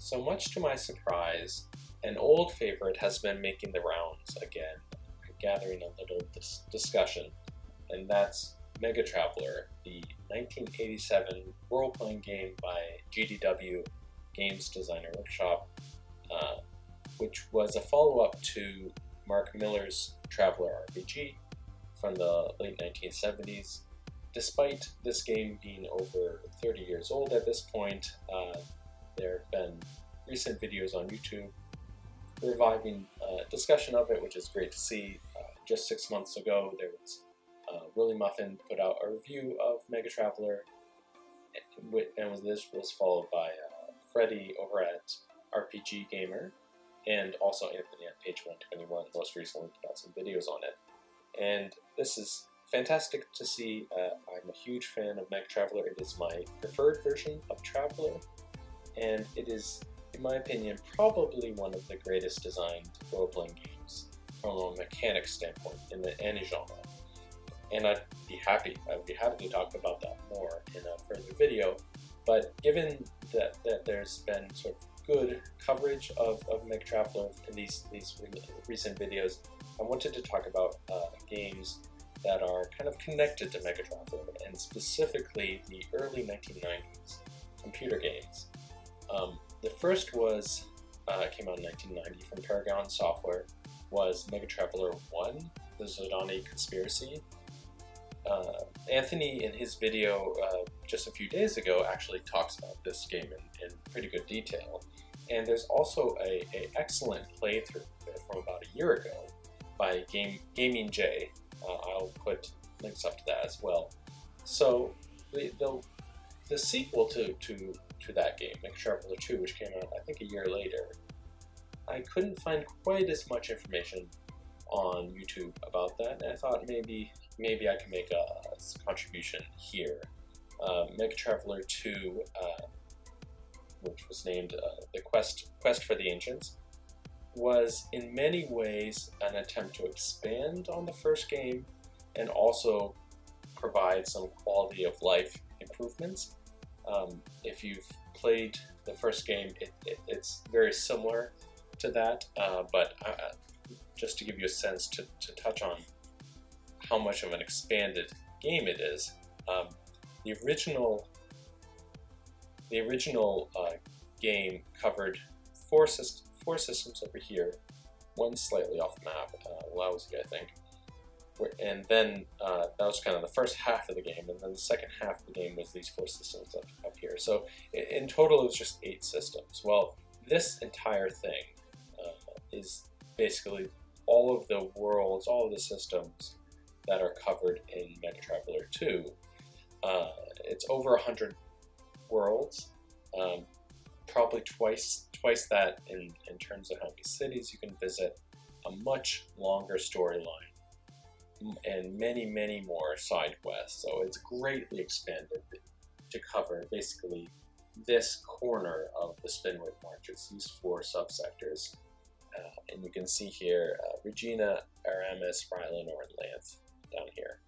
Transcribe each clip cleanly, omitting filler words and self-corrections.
So much to my surprise, an old favorite has been making the rounds again, gathering a little discussion, and that's Megatraveller, the 1987 role-playing game by GDW, Games Designer Workshop, which was a follow-up to Mark Miller's Traveller RPG from the late 1970s. Despite this game being over 30 years old at this point, there have been recent videos on YouTube reviving discussion of it, which is great to see. Just 6 months ago, there was Willy Muffin put out a review of Megatraveller, and this was followed by Freddie over at RPGGamer, and also Anthony at Page 121 most recently put out some videos on it. And this is fantastic to see. I'm a huge fan of Megatraveller. It is my preferred version of Traveller, and it is, in my opinion, probably one of the greatest designed role-playing games from a mechanics standpoint in any genre. And I'd be happy to talk about that more in a further video. But given that there's been sort of good coverage of Megatraveller in these recent videos, I wanted to talk about games that are kind of connected to Megatraveller, and specifically the early 1990s computer games. The first was came out in 1990 from Paragon Software, was Megatraveller 1, the Zhodani Conspiracy. Anthony, in his video just a few days ago, actually talks about this game in pretty good detail. And there's also a excellent playthrough from about a year ago by Gaming J. I'll put links up to that as well. So the sequel to that game, Megatraveller 2, which came out I think a year later, I couldn't find quite as much information on YouTube about that, and I thought maybe I can make a contribution here. Megatraveller 2, which was named the Quest for the Ancients, was in many ways an attempt to expand on the first game and also provide some quality of life improvements. If you've played the first game, it's very similar to that, but just to give you a sense to touch on how much of an expanded game it is, the original game covered four systems over here, one slightly off the map, lousy I think, and then that was kind of the first half of the game, and then the second half of the game was these 4 systems up here. So in total it was just 8 systems. Well, this entire thing is basically all of the worlds, all of the systems that are covered in Megatraveller 2. It's over 100 worlds, probably twice that in terms of how many cities you can visit, a much longer storyline, and many more side quests. So it's greatly expanded to cover basically this corner of the Spinward Marches, these 4 subsectors. And you can see here Regina, Aramis, Rylanor, and Lanth down here.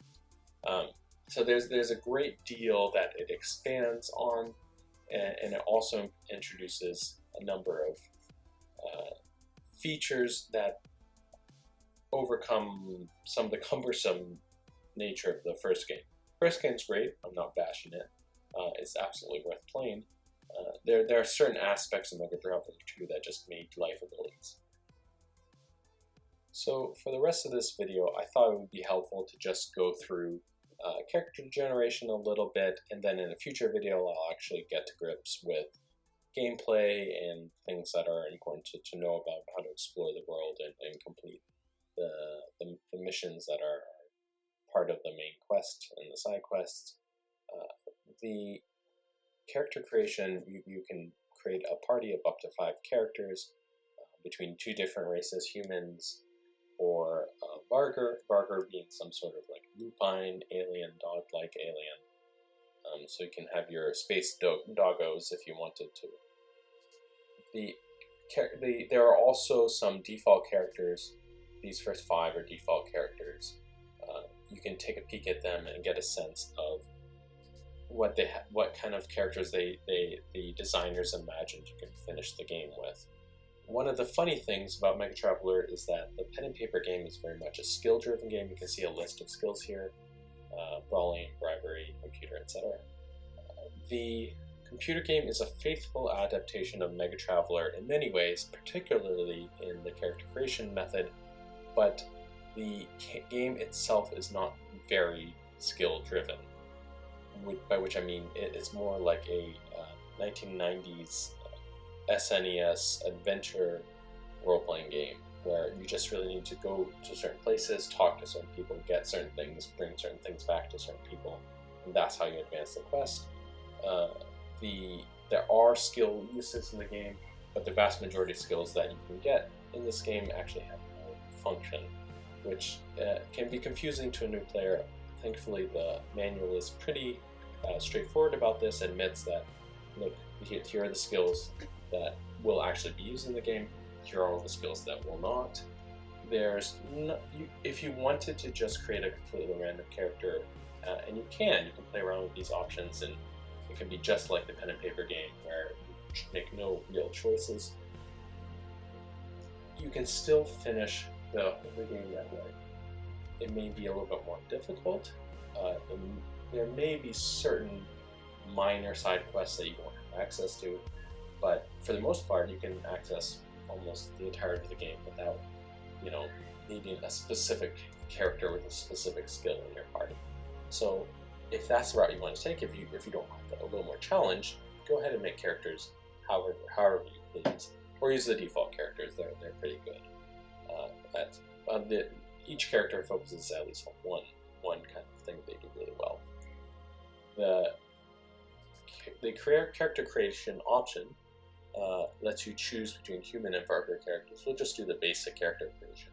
So there's a great deal that it expands on, and it also introduces a number of features that overcome some of the cumbersome nature of the first game. First game's great, I'm not bashing it. It's absolutely worth playing. There are certain aspects of Megatraveller 2 that just made life a breeze. So for the rest of this video, I thought it would be helpful to just go through character generation a little bit, and then in a future video I'll actually get to grips with gameplay and things that are important to know about how to explore the world and complete the missions that are part of the main quest and the side quests. The character creation, you can create a party of up to 5 characters between 2 different races, humans or Vargur being some sort of like lupine alien, dog-like alien. So you can have your space doggos if you wanted to. There are also some default characters. These first 5 are default characters. You can take a peek at them and get a sense of what kind of characters the designers imagined you can finish the game with. One of the funny things about Megatraveller is that the pen and paper game is very much a skill-driven game. You can see a list of skills here: brawling, bribery, computer, etc. The computer game is a faithful adaptation of Megatraveller in many ways, particularly in the character creation method, but the game itself is not very skill-driven, by which I mean it's more like a 1990s SNES adventure role-playing game, where you just really need to go to certain places, talk to certain people, get certain things, bring certain things back to certain people, and that's how you advance the quest. There are skill uses in the game, but the vast majority of skills that you can get in this game actually have no function, which can be confusing to a new player. Thankfully, the manual is pretty straightforward about this, admits that, look, here are the skills that will actually be used in the game, here are all the skills that will not. There's if you wanted to just create a completely random character, and you can play around with these options, and it can be just like the pen and paper game where you make no real choices. You can still finish the game that way. It may be a little bit more difficult. There may be certain minor side quests that you won't have access to, but for the most part, you can access almost the entirety of the game without, needing a specific character with a specific skill in your party. So, if that's the route you want to take, if you don't want a little more challenge, go ahead and make characters however you please, or use the default characters. They're pretty good. Each character focuses at least on one kind of thing they do really well. The character creation option lets you choose between human and barbarian characters. We'll just do the basic character creation.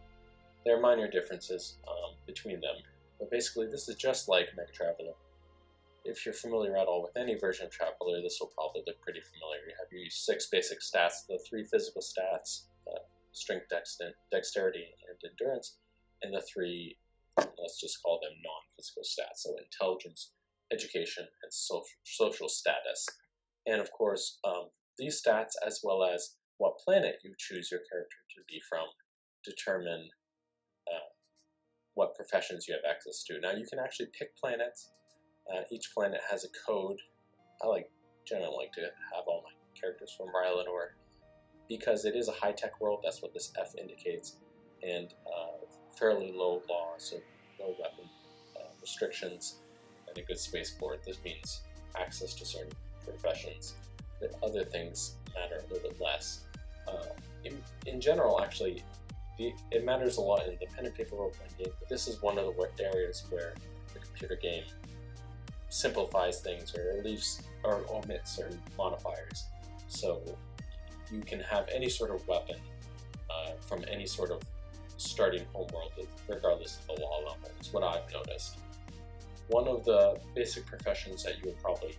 There are minor differences between them, but basically this is just like Megatraveller. If you're familiar at all with any version of Traveller, this will probably look pretty familiar. You have your 6 basic stats, the 3 physical stats, strength, dexterity, and endurance, and the 3, let's just call them non-physical stats, so intelligence, education, and social status. And of course, these stats, as well as what planet you choose your character to be from, determine what professions you have access to. Now, you can actually pick planets. Each planet has a code. I generally like to have all my characters from Rylanor, because it is a high-tech world. That's what this F indicates, and fairly low law, so no weapon restrictions, and a good spaceport. This means access to certain professions, but other things matter a little bit less. In general, actually, it matters a lot in the pen and paper role-playing game, but this is one of the areas where the computer game simplifies things or leaves or omits certain modifiers. So you can have any sort of weapon from any sort of starting homeworld, regardless of the law level, is what I've noticed. One of the basic professions that you probably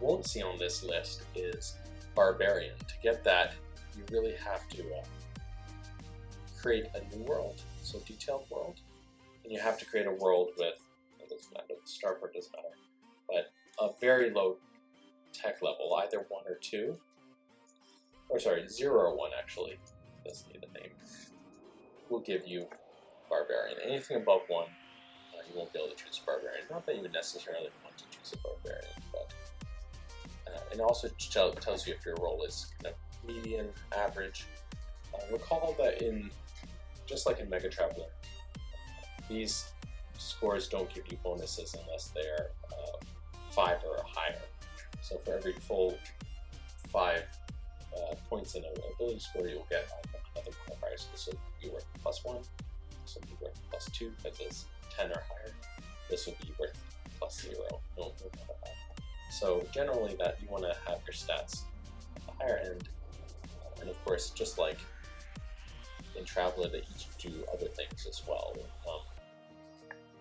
won't see on this list is Barbarian. To get that, you really have to create a new world, so detailed world, and you have to create a world with, it doesn't matter, the starport doesn't matter, but a very low tech level, either 1 or 2, or sorry, 0 or 1 actually, doesn't need a name, will give you Barbarian. Anything above 1, you won't be able to choose Barbarian. Not that you would necessarily want to choose a Barbarian, but it also tells you if your role is kind of median, average. Recall that just like in Megatraveller, these scores don't give you bonuses unless they are 5 or higher. So for every full 5 points in an ability score, you'll get another modifier. So this will be worth +1, this will be worth +2, because it's 10 or higher. This will be worth +0, no modifier. So generally that you want to have your stats at the higher end, and of course, just like in Traveller, they each do other things as well.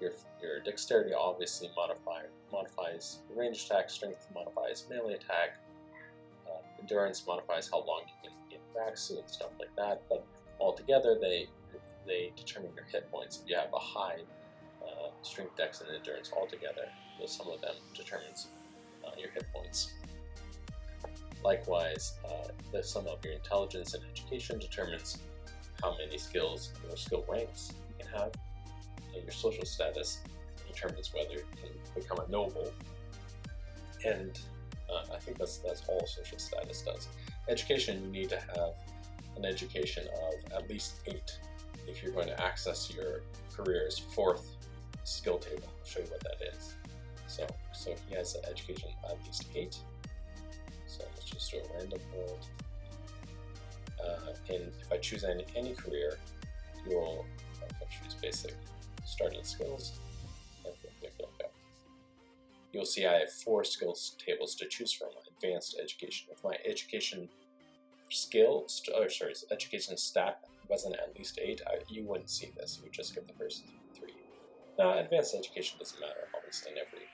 Your dexterity obviously modifies range attack, strength modifies melee attack, endurance modifies how long you can get back, so and stuff like that. But altogether, they determine your hit points. If you have a high strength, dex, and endurance altogether, the sum of them determines your hit points. Likewise, the sum of your intelligence and education determines how many skills or skill ranks you can have, and your social status determines whether you can become a noble. And I think that's all social status does. Education, you need to have an education of at least 8 if you're going to access your career's 4th skill table. I'll show you what that is. So he has an education of at least 8. So let's just do a random world. And if I choose any career, you'll choose basic starting skills. You'll see I have 4 skills tables to choose from. Advanced education. If my education education stat wasn't at least 8, you wouldn't see this. You would just get the first 3. Now, advanced education doesn't matter almost in every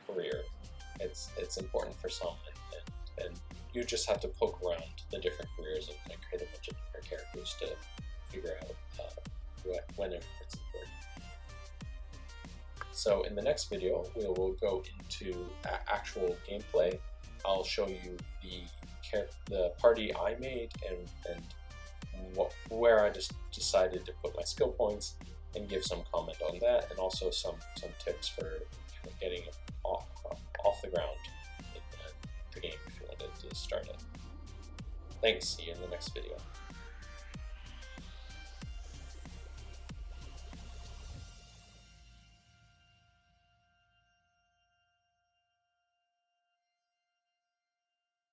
career. It's important for some, and you just have to poke around the different careers and create a bunch of different characters to figure out when it's important. So in the next video, we will go into actual gameplay. I'll show you the party I made and where I just decided to put my skill points, and give some comment on that, and also some tips for getting off the ground in the game if you wanted to start it. Thanks, see you in the next video.